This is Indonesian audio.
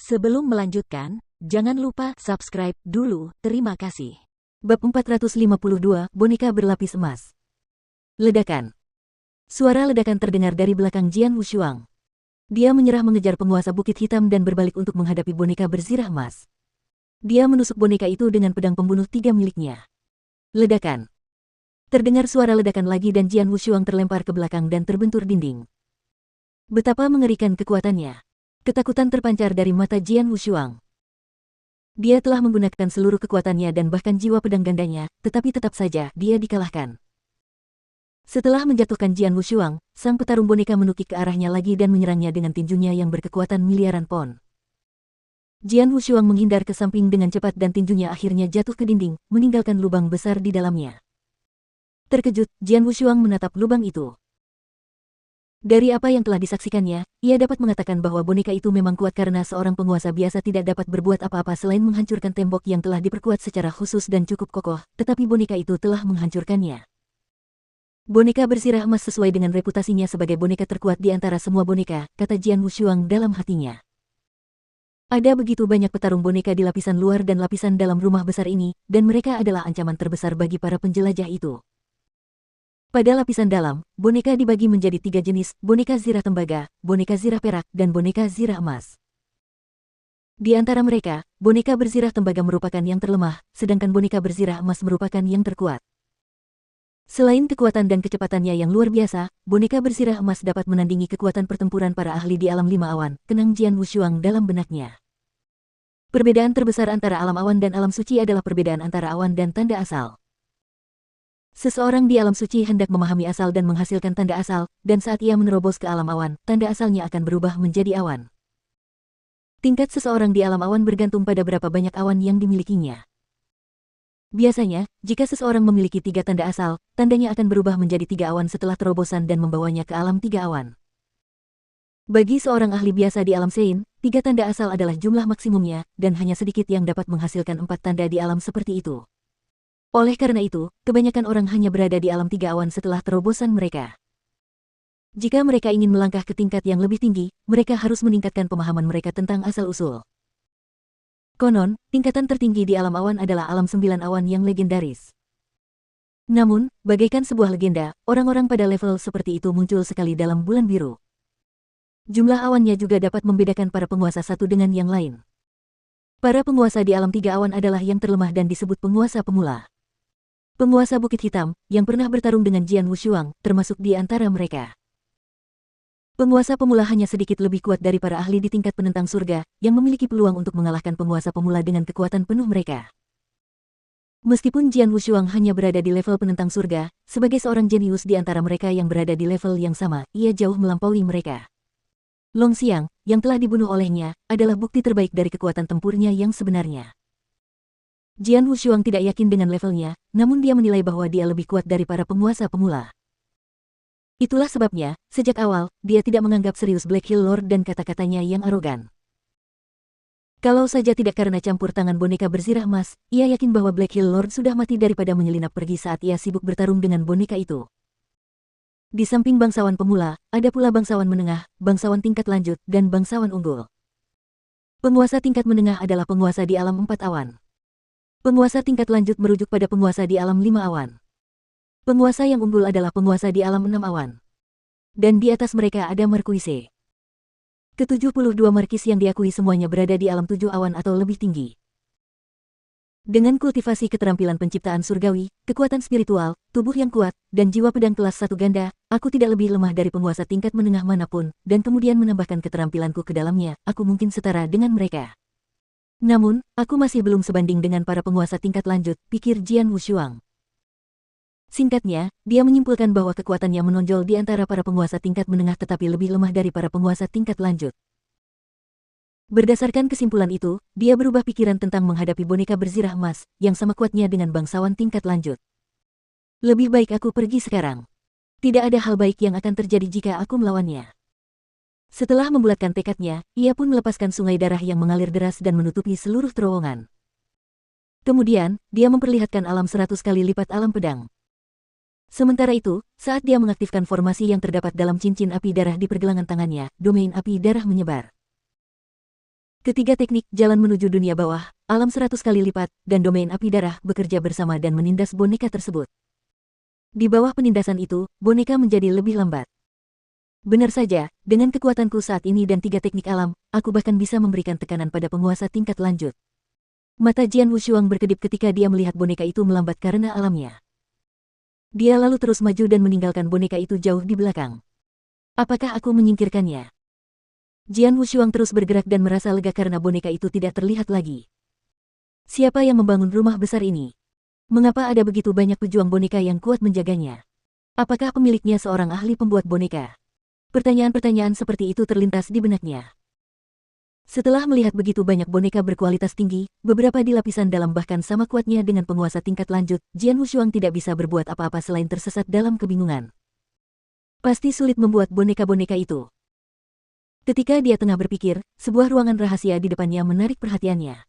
Sebelum melanjutkan, jangan lupa subscribe dulu, terima kasih. Bab 452, Boneka Berlapis Emas. Ledakan. Suara ledakan terdengar dari belakang Jian Wushuang. Dia menyerah mengejar penguasa Bukit Hitam dan berbalik untuk menghadapi boneka berzirah emas. Dia menusuk boneka itu dengan pedang pembunuh 3 miliknya. Ledakan. Terdengar suara ledakan lagi dan Jian Wushuang terlempar ke belakang dan terbentur dinding. Betapa mengerikan kekuatannya. Ketakutan terpancar dari mata Jian Wushuang. Dia telah menggunakan seluruh kekuatannya dan bahkan jiwa pedang gandanya, tetapi tetap saja dia dikalahkan. Setelah menjatuhkan Jian Wushuang, sang petarung boneka menukik ke arahnya lagi dan menyerangnya dengan tinjunya yang berkekuatan miliaran pon. Jian Wushuang menghindar ke samping dengan cepat dan tinjunya akhirnya jatuh ke dinding, meninggalkan lubang besar di dalamnya. Terkejut, Jian Wushuang menatap lubang itu. Dari apa yang telah disaksikannya, ia dapat mengatakan bahwa boneka itu memang kuat karena seorang penguasa biasa tidak dapat berbuat apa-apa selain menghancurkan tembok yang telah diperkuat secara khusus dan cukup kokoh, tetapi boneka itu telah menghancurkannya. Boneka berzirah emas sesuai dengan reputasinya sebagai boneka terkuat di antara semua boneka, kata Jian Wushuang dalam hatinya. Ada begitu banyak petarung boneka di lapisan luar dan lapisan dalam rumah besar ini, dan mereka adalah ancaman terbesar bagi para penjelajah itu. Pada lapisan dalam, boneka dibagi menjadi 3 jenis, boneka zirah tembaga, boneka zirah perak, dan boneka zirah emas. Di antara mereka, boneka berzirah tembaga merupakan yang terlemah, sedangkan boneka berzirah emas merupakan yang terkuat. Selain kekuatan dan kecepatannya yang luar biasa, boneka berzirah emas dapat menandingi kekuatan pertempuran para ahli di alam 5 awan, kenang Jian Wushuang dalam benaknya. Perbedaan terbesar antara alam awan dan alam suci adalah perbedaan antara awan dan tanda asal. Seseorang di alam suci hendak memahami asal dan menghasilkan tanda asal, dan saat ia menerobos ke alam awan, tanda asalnya akan berubah menjadi awan. Tingkat seseorang di alam awan bergantung pada berapa banyak awan yang dimilikinya. Biasanya, jika seseorang memiliki 3 tanda asal, tandanya akan berubah menjadi 3 awan setelah terobosan dan membawanya ke alam 3 awan. Bagi seorang ahli biasa di alam Sein, 3 tanda asal adalah jumlah maksimumnya, dan hanya sedikit yang dapat menghasilkan 4 tanda di alam seperti itu. Oleh karena itu, kebanyakan orang hanya berada di alam 3 awan setelah terobosan mereka. Jika mereka ingin melangkah ke tingkat yang lebih tinggi, mereka harus meningkatkan pemahaman mereka tentang asal-usul. Konon, tingkatan tertinggi di alam awan adalah alam 9 awan yang legendaris. Namun, bagaikan sebuah legenda, orang-orang pada level seperti itu muncul sekali dalam bulan biru. Jumlah awannya juga dapat membedakan para penguasa satu dengan yang lain. Para penguasa di alam 3 awan adalah yang terlemah dan disebut penguasa pemula. Penguasa Bukit Hitam, yang pernah bertarung dengan Jian Wushuang, termasuk di antara mereka. Penguasa pemula hanya sedikit lebih kuat dari para ahli di tingkat penentang surga, yang memiliki peluang untuk mengalahkan penguasa pemula dengan kekuatan penuh mereka. Meskipun Jian Wushuang hanya berada di level penentang surga, sebagai seorang jenius di antara mereka yang berada di level yang sama, ia jauh melampaui mereka. Long Xiang, yang telah dibunuh olehnya, adalah bukti terbaik dari kekuatan tempurnya yang sebenarnya. Jian Wushuang tidak yakin dengan levelnya, namun dia menilai bahwa dia lebih kuat dari para penguasa pemula. Itulah sebabnya, sejak awal, dia tidak menganggap serius Black Hill Lord dan kata-katanya yang arogan. Kalau saja tidak karena campur tangan boneka berzirah emas, ia yakin bahwa Black Hill Lord sudah mati daripada menyelinap pergi saat ia sibuk bertarung dengan boneka itu. Di samping bangsawan pemula, ada pula bangsawan menengah, bangsawan tingkat lanjut, dan bangsawan unggul. Penguasa tingkat menengah adalah penguasa di alam 4 awan. Penguasa tingkat lanjut merujuk pada penguasa di alam 5 awan. Penguasa yang unggul adalah penguasa di alam 6 awan. Dan di atas mereka ada markuise. Ke-72 markis yang diakui semuanya berada di alam 7 awan atau lebih tinggi. Dengan kultivasi keterampilan penciptaan surgawi, kekuatan spiritual, tubuh yang kuat, dan jiwa pedang kelas 1 ganda, aku tidak lebih lemah dari penguasa tingkat menengah manapun, dan kemudian menambahkan keterampilanku ke dalamnya, aku mungkin setara dengan mereka. Namun, aku masih belum sebanding dengan para penguasa tingkat lanjut, pikir Jian Wushuang. Singkatnya, dia menyimpulkan bahwa kekuatannya menonjol di antara para penguasa tingkat menengah tetapi lebih lemah dari para penguasa tingkat lanjut. Berdasarkan kesimpulan itu, dia berubah pikiran tentang menghadapi boneka berzirah emas, yang sama kuatnya dengan bangsawan tingkat lanjut. Lebih baik aku pergi sekarang. Tidak ada hal baik yang akan terjadi jika aku melawannya. Setelah membulatkan tekadnya, ia pun melepaskan sungai darah yang mengalir deras dan menutupi seluruh terowongan. Kemudian, dia memperlihatkan alam 100 kali lipat alam pedang. Sementara itu, saat dia mengaktifkan formasi yang terdapat dalam cincin api darah di pergelangan tangannya, domain api darah menyebar. Ketiga teknik jalan menuju dunia bawah, alam 100 kali lipat, dan domain api darah bekerja bersama dan menindas boneka tersebut. Di bawah penindasan itu, boneka menjadi lebih lambat. Benar saja, dengan kekuatanku saat ini dan tiga teknik alam, aku bahkan bisa memberikan tekanan pada penguasa tingkat lanjut. Mata Jian Wushuang berkedip ketika dia melihat boneka itu melambat karena alamnya. Dia lalu terus maju dan meninggalkan boneka itu jauh di belakang. Apakah aku menyingkirkannya? Jian Wushuang terus bergerak dan merasa lega karena boneka itu tidak terlihat lagi. Siapa yang membangun rumah besar ini? Mengapa ada begitu banyak pejuang boneka yang kuat menjaganya? Apakah pemiliknya seorang ahli pembuat boneka? Pertanyaan-pertanyaan seperti itu terlintas di benaknya. Setelah melihat begitu banyak boneka berkualitas tinggi, beberapa di lapisan dalam bahkan sama kuatnya dengan penguasa tingkat lanjut, Jian Wushuang tidak bisa berbuat apa-apa selain tersesat dalam kebingungan. Pasti sulit membuat boneka-boneka itu. Ketika dia tengah berpikir, sebuah ruangan rahasia di depannya menarik perhatiannya.